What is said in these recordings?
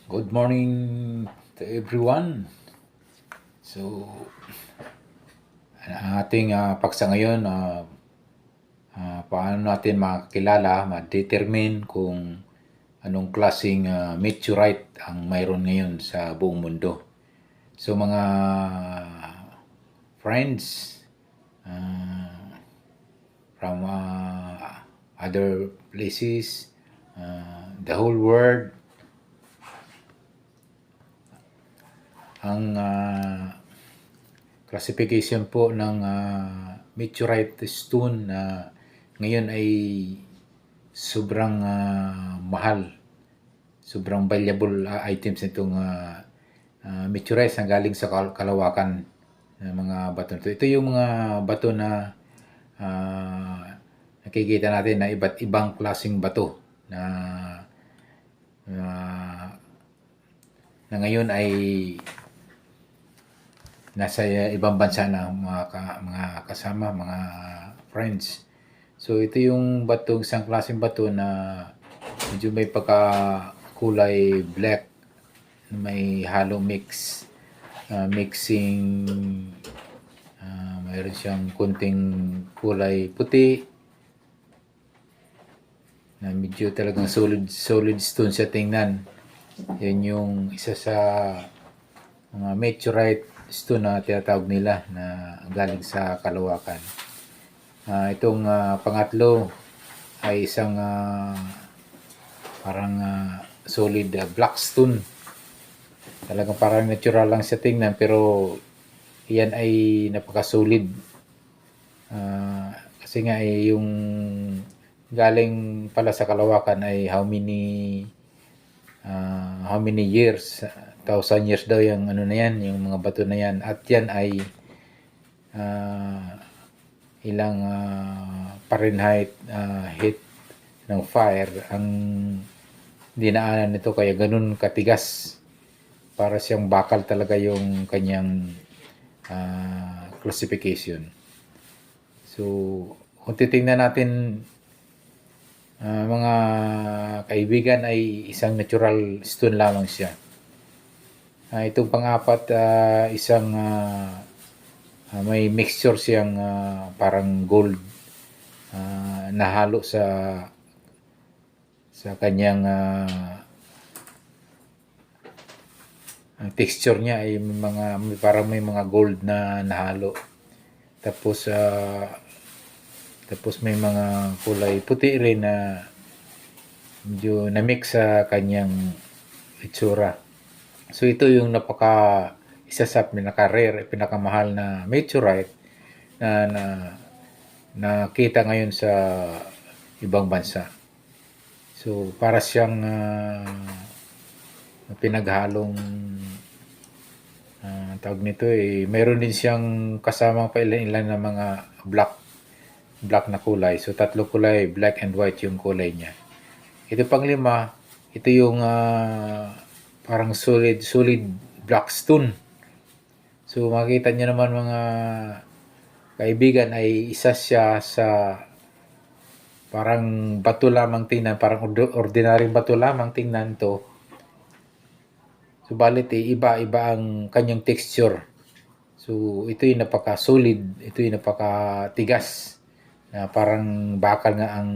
Good morning to everyone. So, ang ating paksa ngayon, paano natin makakilala, ma-determine kung anong klaseng meteorite ang mayroon ngayon sa buong mundo. So, mga friends from other places, the whole world, ang classification po ng meteorite stone na ngayon ay sobrang mahal, sobrang valuable items nitong meteorites na galing sa kalawakan ng mga bato nito. Ito yung mga bato na nakikita natin na iba't ibang klaseng bato na na ngayon ay nasa ibang bansa na mga kasama, mga friends. So ito yung bato, isang klaseng bato na medyo may pagkakulay black, may halo mixing, mayroon siyang kunting kulay puti, na medyo talagang solid stone siya tingnan. Yan yung isa sa mga meteorite stone na tinatawag nila na galing sa kalawakan. Itong pangatlo ay isang parang solid black stone. Talagang parang natural lang siya tingnan, pero yan ay napaka-solid. Kasi nga yung galing pala sa kalawakan ay how many years, 1,000 years daw yung ano na yan, yung mga bato na yan. At yan ay ilang Fahrenheit heat ng fire ang dinaanan nito, kaya ganun katigas. Para siyang bakal talaga yung kanyang classification. So, kung titingnan natin mga kaibigan, ay isang natural stone lamang siya. Itong pang-apat, isang may mixture siyang parang gold nahalo sa kanyang ang texture niya ay parang may mga gold na nahalo. Tapos may mga kulay puti rin na medyo na-mix sa kanyang itsura. So ito yung isa sa pinaka-rare, pinakamahal na meteorite na nakita ngayon sa ibang bansa. So para siyang pinaghalong tawag nito meron din siyang kasamang pailan-ilan na mga black na kulay. So tatlo kulay, black and white yung kulay niya. Ito pang-lima, ito yung parang solid black stone. So makita niyo naman mga kaibigan, ay isa siya sa parang bato lamang tingnan, parang ordinaryong bato lamang tingnan to. Subalit iba-iba ang kanyang texture. So ito yung napaka-solid, ito yung napaka-tigas, na parang bakal nga ang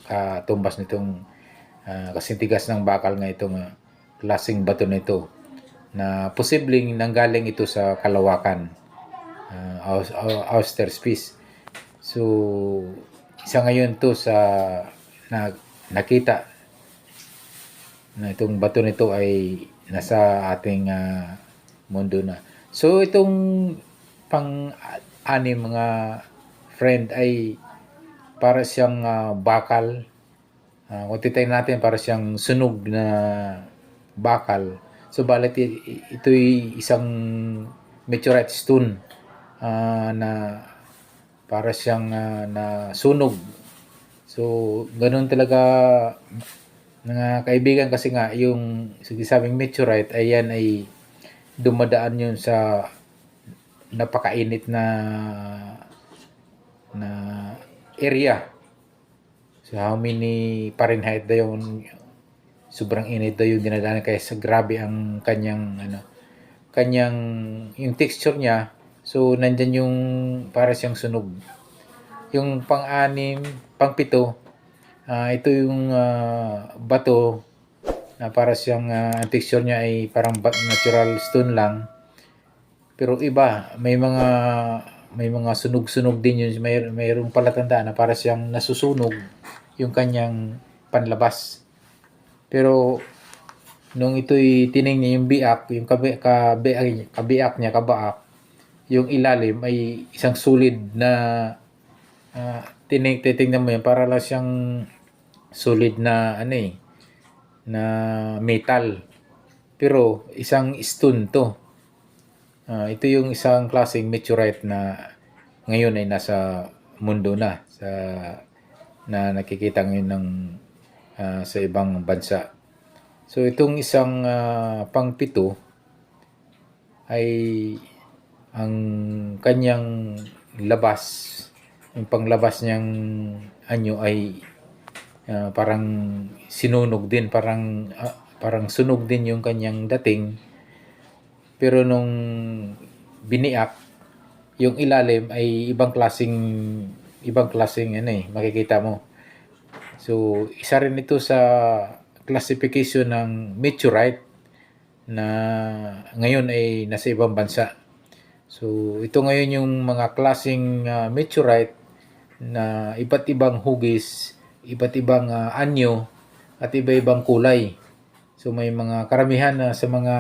katumbas nitong kasing tigas ng bakal nga itong klaseng bato nito, na posibleng nanggaling ito sa kalawakan, Austerlitz. So isa ngayon to sa nakita na itong bato nito ay nasa ating mundo na. So itong pang-anim, mga friend, ay para siyang bakal. Kung titingnan natin, para siyang sunog na bakal. So balit ito'y isang meteorite stone na para siyang na sunog. So ganun talaga mga kaibigan, kasi nga yung sinasabing meteorite ay yan ay dumadaan yun sa napakainit na area. So how many Fahrenheit daw sobrang init daw yung dinadaanan kaya sa grabe ang kanyang kanyang yung texture niya. So nandyan yung para siyang sunog. Yung pang-anim, pang-pito, ito yung bato na para siyang ang texture niya ay parang natural stone lang. Pero iba, may mga sunog-sunog din yun. Mayroong palatandaan na para siyang nasusunog yung kanyang panlabas. Pero nung ito'y tiningnan yung biak, yung kabiak niya, kabaak, yung ilalim ay isang solid na titingnan mo yan para lang siyang solid na na metal. Pero isang stone to. Ito yung isang klaseng meteorite na ngayon ay nasa mundo na na nakikita ngayon sa ibang bansa. So itong isang pangpito ay ang kanyang labas, yung panglabas niyang anyo ay parang sinunog din, parang sunog din yung kanyang dating. Pero nung biniak, yung ilalim ay ibang klaseng makikita mo. So isa rin ito sa classification ng meteorite na ngayon ay nasa ibang bansa. So ito ngayon yung mga klaseng meteorite na iba't ibang hugis, iba't ibang anyo at iba-ibang kulay. So may mga karamihan na sa mga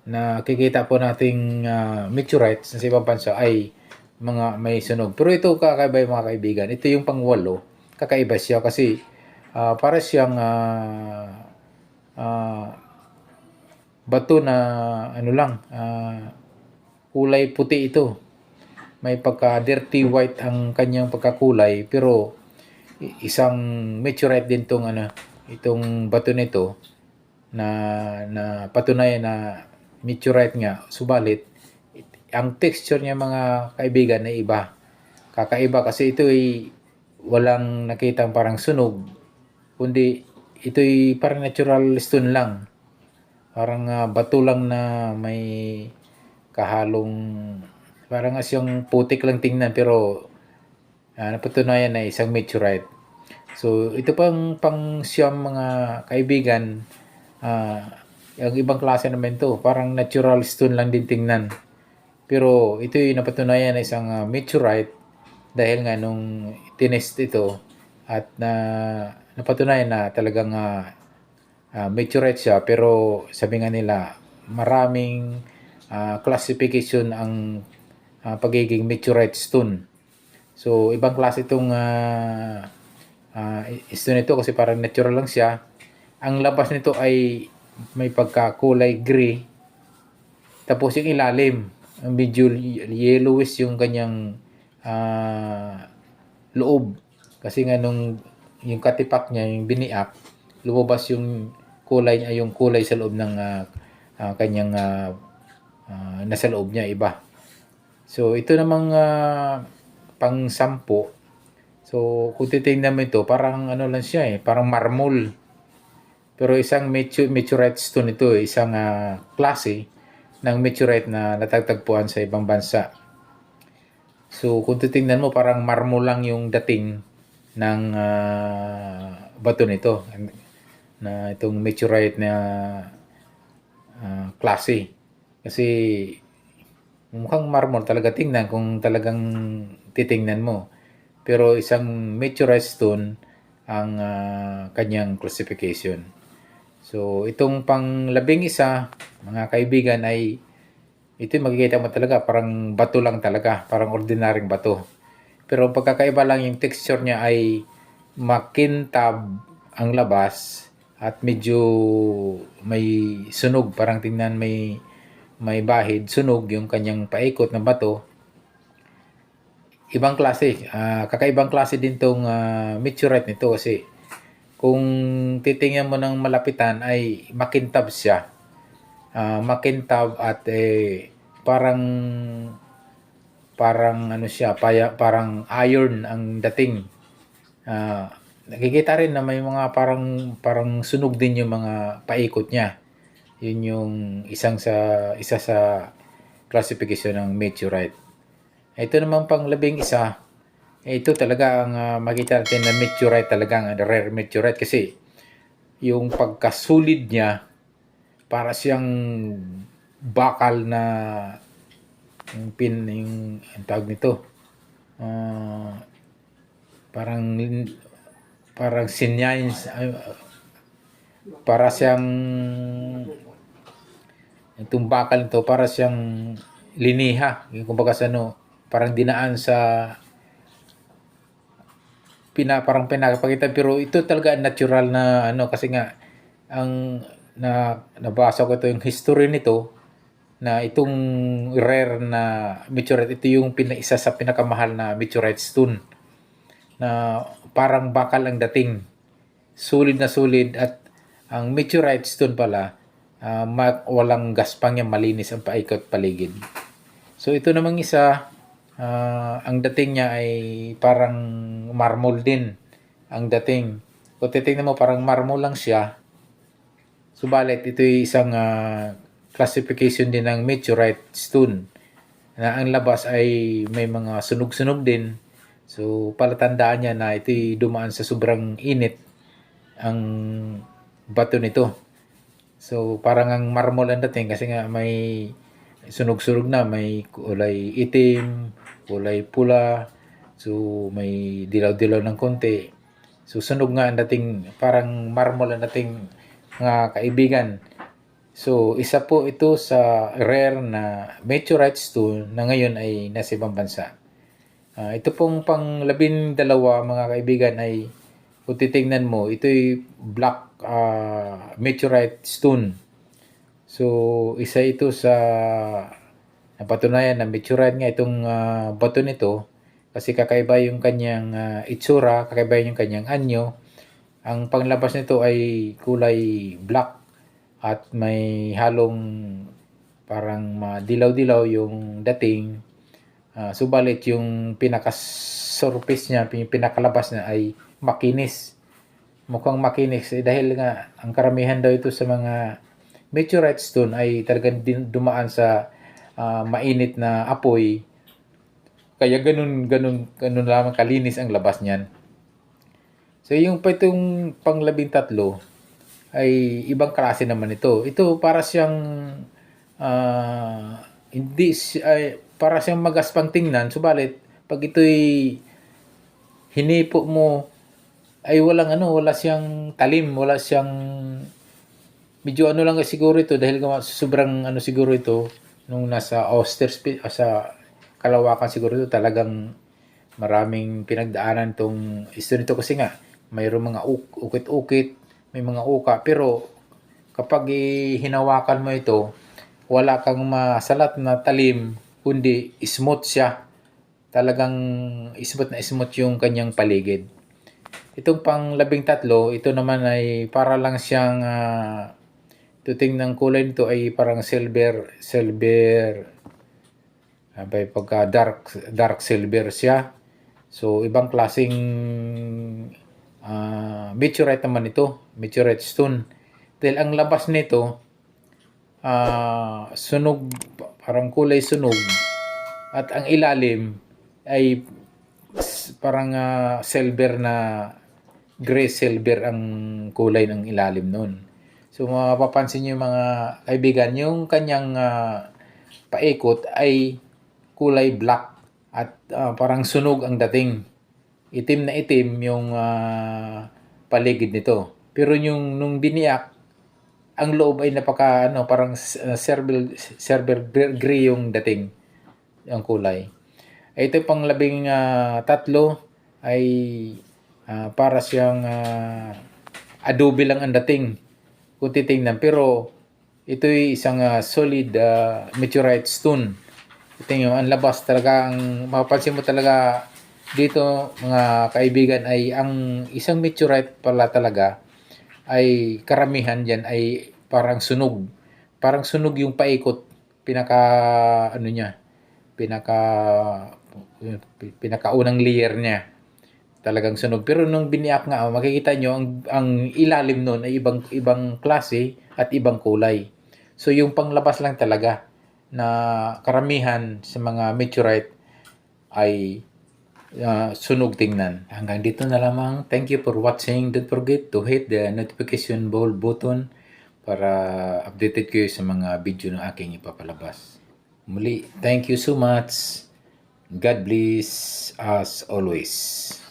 nakikita po nating meteorites sa ibang bansa ay mga may sunog. Pero ito kakaiba yung mga kaibigan. Ito yung pangwalo. Kakaiba siya kasi para siyang bato na kulay puti ito. May pagka dirty white ang kanyang pagkakulay pero isang meteorite din itong bato nito na patunayan na meteorite nga. Subalit ang texture niya mga kaibigan ay iba. Kakaiba kasi ito ay walang nakitang parang sunog kundi ito'y parang natural stone lang. Parang bato lang na may kahalong parang asyang putik lang tingnan pero napatunayan na isang meteorite. So ito pang siyam mga kaibigan, yung ibang klase naman to parang natural stone lang din tingnan. Pero ito yung napatunayan na isang meteorite dahil nga nung tinest ito at napatunayan na talagang meteorite siya pero sabi nga nila maraming classification ang pagiging meteorite stone. So ibang klase itong stone ito kasi parang natural lang siya. Ang labas nito ay may pagkakulay gray. Tapos yung ilalim, medyo yellowish yung kanyang loob. Kasi nga yung katipak niya, yung biniak, lumabas yung kulay niya, yung kulay sa loob ng kanyang nasa loob niya iba. So ito namang pang-sampo. So kung titingnan mo ito, parang lang siya parang marmol. Pero isang meteorite stone ito, isang klase ng meteorite na natatagpuan sa ibang bansa. So kung titingnan mo, parang marmol lang yung dating ng bato nito na itong meteorite na klase. Kasi mukhang marmol talaga tingnan kung talagang titingnan mo. Pero isang meteorite stone ang kanyang classification. So itong pang-labing isa, mga kaibigan, ay ito makikita mo talaga parang bato lang talaga, parang ordinaryong bato. Pero pagkakaiba lang yung texture niya ay makintab ang labas at medyo may sunog, parang tingnan may bahid, sunog yung kanyang paikot na bato. Ibang klase, kakaibang klase din tong meteorite nito kasi kung titingnan mo ng malapitan ay makintab siya. Makintab at parang siya, parang iron ang dating. nakikita rin na may mga parang sunog din yung mga paikot niya. Yun yung isa sa classification ng meteorite. Ito naman pang labing isa, ito talaga ang makita natin na meteorite talaga, ang rare meteorite kasi yung pagkasulid niya para siyang bakal na yung ang tawag nito, ah, parang parang sinyales, para siyang itong bakal nito para siyang liniha, yung kumbaga sa ano, parang dinaan sa parang pinapakita, pero ito talaga natural na ano, kasi nga ang nabasa ko ito yung history nito, na itong rare na meteorite, ito yung isa sa pinakamahal na meteorite stone na parang bakal ang dating, sulit na sulit. At ang meteorite stone pala, walang gaspang yan, malinis ang paikot paligid. So ito namang isa, ang dating niya ay parang marmol din ang dating. Kung titingnan mo, parang marmol lang siya. Subalit, ito ay isang classification din ng meteorite stone na ang labas ay may mga sunog-sunog din. So, palatandaan niya na ito'y dumaan sa sobrang init ang bato nito. So, parang ang marmol ang dating kasi nga may sunog-sunog na, may kulay itim, kulay pula, so may dilaw-dilaw ng konti. So, sunog nga ang dating, parang marmol ang dating, mga kaibigan. So, isa po ito sa rare na meteorite stone na ngayon ay nasa ibang bansa. Ito pong pang 12 mga kaibigan ay kung titingnan mo, ito'y black meteorite stone. So, isa ito sa napatunayan na meteorite nga itong bato nito kasi kakaiba yung kanyang itsura, kakaiba yung kanyang anyo. Ang panglabas nito ay kulay black at may halong parang dilaw-dilaw yung dating. Subalit yung pinaka-surface niya, yung pinakalabas niya ay makinis. Mukhang makinis dahil nga ang karamihan daw ito sa mga meteorite stone ay talagang dumaan sa mainit na apoy. Kaya ganun lamang kalinis ang labas niyan. So yung pa itong pang-13 ay ibang klase naman ito. Ito para siyang hindi para siyang magaspang tingnan, subalit pag ito'y hinipo mo ay wala siyang talim, wala siyang, medyo ano lang siguro ito dahil sobrang ano siguro ito nung nasa austere sa kalawakan siguro ito, talagang maraming pinagdaanan tong history nito kasi nga mayroong mga ukit-ukit, may mga uka, pero kapag hinawakan mo ito, wala kang masalat na talim, kundi smooth siya. Talagang smooth na smooth yung kanyang paligid. Itong pang-13, ito naman ay para lang siyang tuting ng kulay nito ay parang silver, pagka dark silver siya. So, ibang klaseng meteorite naman ito, meteorite stone. Dahil ang labas nito, sunog, parang kulay sunog, at ang ilalim ay parang silver na, gray silver ang kulay ng ilalim nun. So, mapapansin nyo mga kaibigan, yung kanyang paikot ay kulay black at parang sunog ang dating. Itim na itim yung paligid nito. Pero nung biniyak, ang loob ay parang silver gray yung dating, ang kulay. Ito pang 13 ay para siyang adobe lang ang dating kung titingnan, pero ito'y isang solid meteorite stone. Ito yung ang labas talaga, ang mapapansin mo talaga dito mga kaibigan ay ang isang meteorite pala talaga ay karamihan diyan ay parang sunog. Parang sunog yung paikot, pinaka niya, pinaka pinakaunang layer niya. talagang sunog. Pero nung biniyak nga, makikita nyo, ang ilalim nun ay ibang klase at ibang kulay. So yung panglabas lang talaga na karamihan sa mga meteorite ay sunog tingnan. Hanggang dito na lamang. Thank you for watching. Don't forget to hit the notification bell button para updated kayo sa mga video na aking ipapalabas. Muli, thank you so much. God bless as always.